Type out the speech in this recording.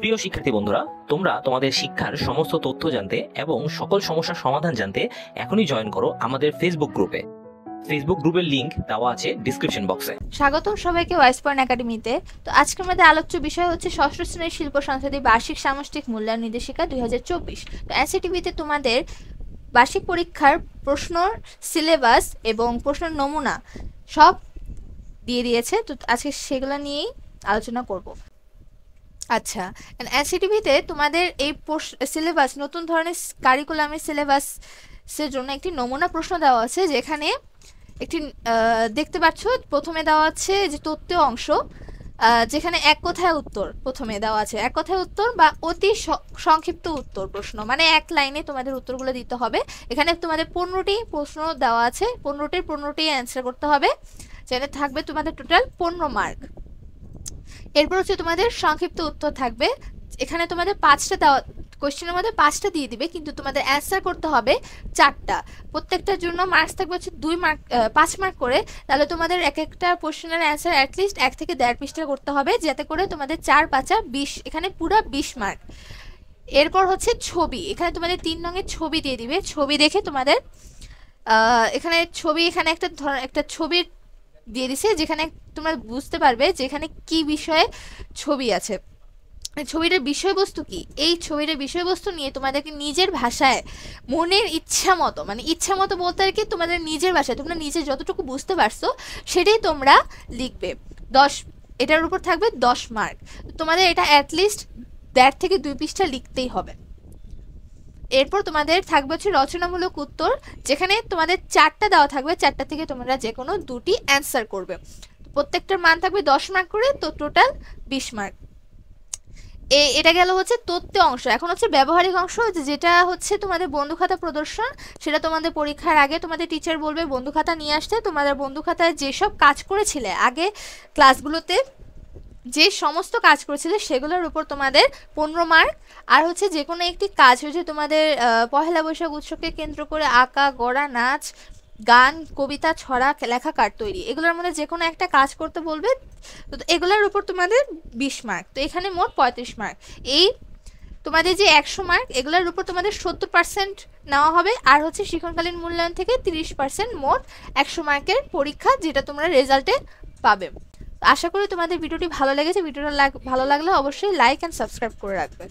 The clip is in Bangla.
প্রিয় শিক্ষার্থী বন্ধুরা, তোমরা তোমাদের শিক্ষার সমস্ত তথ্য জানতে এবং সকল সমস্যার সমাধান জানতে এখনই জয়েন করো আমাদের ফেসবুক গ্রুপে। ফেসবুক গ্রুপের লিংক দেওয়া আছে ডিসক্রিপশন বক্সে। স্বাগতম সবাইকে ওয়াইস পয়েন্ট একাডেমিতে। তো আজকের আমাদের আলোচ্য বিষয় হচ্ছে ষষ্ঠ শ্রেণীর শিল্প সংস্থাদের বার্ষিক সামষ্টিক মূল্যায়ন নির্দেশিকা 2024। তো এনসিটিভিতে তোমাদের বার্ষিক পরীক্ষার প্রশ্ন, সিলেবাস এবং প্রশ্নের নমুনা সব দিয়ে দিয়েছে। তো আজকে সেগুলো নিয়েই আলোচনা করব। আচ্ছা, এনসিটিভিতে তোমাদের এই সিলেবাস, নতুন ধরনের কারিকুলামের সিলেবাসের জন্য একটি নমুনা প্রশ্ন দেওয়া আছে, যেখানে একটি দেখতে পাচ্ছ প্রথমে দেওয়া আছে যে তথ্য অংশ, যেখানে এক কথায় উত্তর প্রথমে দেওয়া আছে। এক কথায় উত্তর বা অতি সংক্ষিপ্ত উত্তর প্রশ্ন, মানে এক লাইনে তোমাদের উত্তরগুলো দিতে হবে। এখানে তোমাদের 15টি প্রশ্ন দেওয়া আছে, 15টি অ্যান্সার করতে হবে, যেখানে থাকবে তোমাদের টোটাল 15 মার্ক। এরপর হচ্ছে তোমাদের সংক্ষিপ্ত উত্তর থাকবে, এখানে তোমাদের 5টা দেওয়া, কোয়েশ্চেনের মধ্যে 5টা দিয়ে দিবে, কিন্তু তোমাদের অ্যান্সার করতে হবে 4টা। প্রত্যেকটার জন্য মার্কস থাকবে হচ্ছে 2 মার্ক, 5 মার্ক করে। তাহলে তোমাদের এক একটা কোয়েশ্চেনের অ্যান্সার অ্যাটলিস্ট 1 থেকে 1.5 পৃষ্ঠা করতে হবে, যাতে করে তোমাদের 4 5 20, এখানে পুরো 20 মার্ক। এরপর হচ্ছে ছবি, এখানে তোমাদের 3 রঙের ছবি দিয়ে দিবে। ছবি দেখে তোমাদের এখানে একটা ছবির দিয়ে দিছে, যেখানে তোমরা বুঝতে পারবে যে এখানে কি বিষয়ে ছবি আছে, ছবিটার বিষয়বস্তু কি। এই ছবিটার বিষয়বস্তু নিয়ে তোমাদেরকে নিজের ভাষায় মনের ইচ্ছা মতো, মানে ইচ্ছা মতো বলতে আর কি, তোমাদের নিজের ভাষায় তোমরা নিজে যতটুকু বুঝতে পারছো সেটাই তোমরা লিখবে। এটার উপর থাকবে 10 মার্ক। তোমাদের এটা অ্যাটলিস্ট 1.5 থেকে 2 পৃষ্ঠা লিখতেই হবে। এরপর তোমাদের থাকবে হচ্ছে রচনামূলক উত্তর, যেখানে তোমাদের 4টা দেওয়া থাকবে, 4টা থেকে তোমরা যে কোনো 2টি অ্যান্সার করবে। প্রত্যেকটার মান থাকবে 10 মার্ক করে, তো টোটাল 20 মার্ক। এটা গেল হচ্ছে তথ্য অংশ। এখন হচ্ছে ব্যবহারিক অংশ, যেটা হচ্ছে তোমাদের বন্ধুখাতা প্রদর্শন। সেটা তোমাদের পরীক্ষার আগে তোমাদের টিচার বলবে বন্ধুখাতা নিয়ে আসতে। তোমাদের বন্ধুখাতায় যেসব কাজ করেছিলে আগে ক্লাসগুলোতে, যে সমস্ত কাজ করেছিলে সেগুলোর উপর তোমাদের 15 মার্ক। আর হচ্ছে যে কোনো একটি কাজ হচ্ছে তোমাদের পহেলা বৈশাখ উৎসবকে কেন্দ্র করে আঁকা, গড়া, নাচ, গান, কবিতা, ছড়া, লেখা, কার্ড তৈরি, এগুলোর মধ্যে যে কোনো একটা কাজ করতে বলবে। তো এগুলোর উপর তোমাদের 20 মার্ক। তো এখানে মোট 35 মার্ক। এই তোমাদের যে 100 মার্ক, এগুলোর উপর তোমাদের 70% নেওয়া হবে। আর হচ্ছে শিক্ষণকালীন মূল্যায়ন থেকে 30%, মোট 100 মার্কের পরীক্ষা, যেটা তোমরা রেজাল্টে পাবে। আশা করি তোমাদের ভিডিওটি ভালো লেগেছে। ভিডিওটা ভালো লাগলে অবশ্যই লাইক অ্যান্ড সাবস্ক্রাইব করে রাখবে।